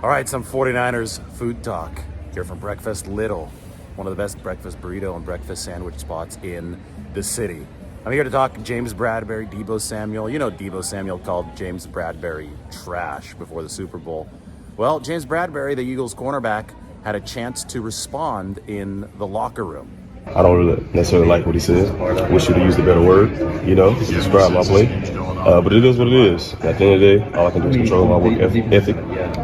All right, some 49ers food talk here from Breakfast Little, one of the best breakfast burrito and breakfast sandwich spots in the city. I'm here to talk James Bradberry, Deebo Samuel. You know Deebo Samuel called James Bradberry trash before the Super Bowl. Well, James Bradberry, the Eagles cornerback, had a chance to respond in the locker room. I don't really necessarily like what he said. Wish he'd have used a better word, to describe my play. But it is what it is. At the end of the day, all I can do is control my work ethic.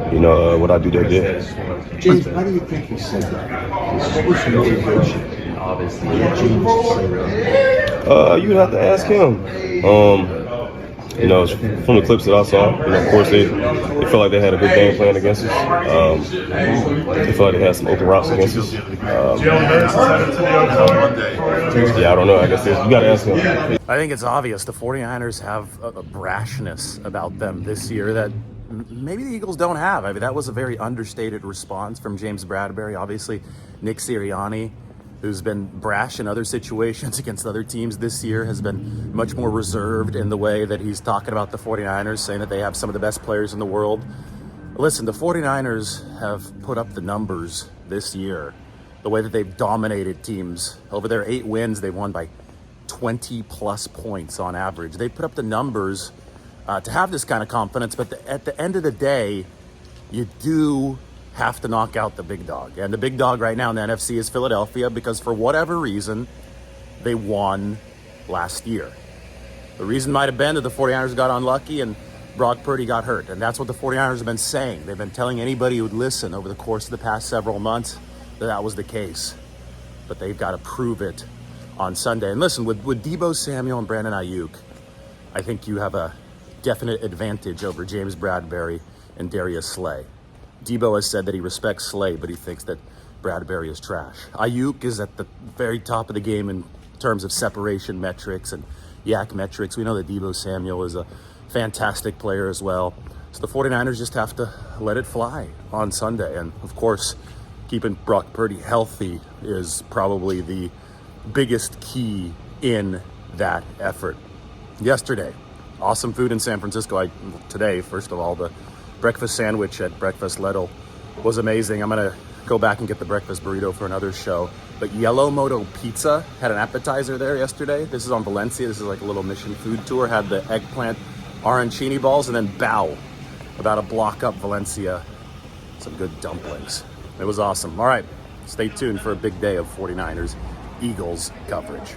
What I do day to day. James, why do you think he said that? What was the motivation? Obviously, James to say that? You'd have to ask him. From the clips that I saw, of course they felt like they had a good game plan against us. They felt like they had some open routes against us. I don't know. I guess you got to ask him. I think it's obvious the 49ers have a brashness about them this year that maybe the Eagles don't have. I mean, that was a very understated response from James Bradberry. Obviously, Nick Sirianni, who's been brash in other situations against other teams this year, has been much more reserved in the way that he's talking about the 49ers, saying that they have some of the best players in the world. Listen, the 49ers have put up the numbers this year, the way that they've dominated teams. Over their 8 wins, they won by 20-plus points on average. They put up the numbers to have this kind of confidence, but at the end of the day, you do have to knock out the big dog. And the big dog right now in the NFC is Philadelphia, because for whatever reason, they won last year. The reason might have been that the 49ers got unlucky and Brock Purdy got hurt. And that's what the 49ers have been saying. They've been telling anybody who'd listen over the course of the past several months that that was the case. But they've got to prove it on Sunday. And listen, with Deebo Samuel and Brandon Aiyuk, I think you have a definite advantage over James Bradberry and Darius Slay. Deebo has said that he respects Slay, but he thinks that Bradberry is trash. Aiyuk is at the very top of the game in terms of separation metrics and yak metrics. We know that Deebo Samuel is a fantastic player as well. So the 49ers just have to let it fly on Sunday. And of course, keeping Brock Purdy healthy is probably the biggest key in that effort. Yesterday, awesome food in San Francisco. Today, first of all, the breakfast sandwich at Breakfast Little was amazing. I'm going to go back and get the breakfast burrito for another show. But Yellow Moto Pizza had an appetizer there yesterday. This is on Valencia. This is like a little mission food tour. Had the eggplant arancini balls, and then Bao, about a block up Valencia. Some good dumplings. It was awesome. All right, stay tuned for a big day of 49ers Eagles coverage.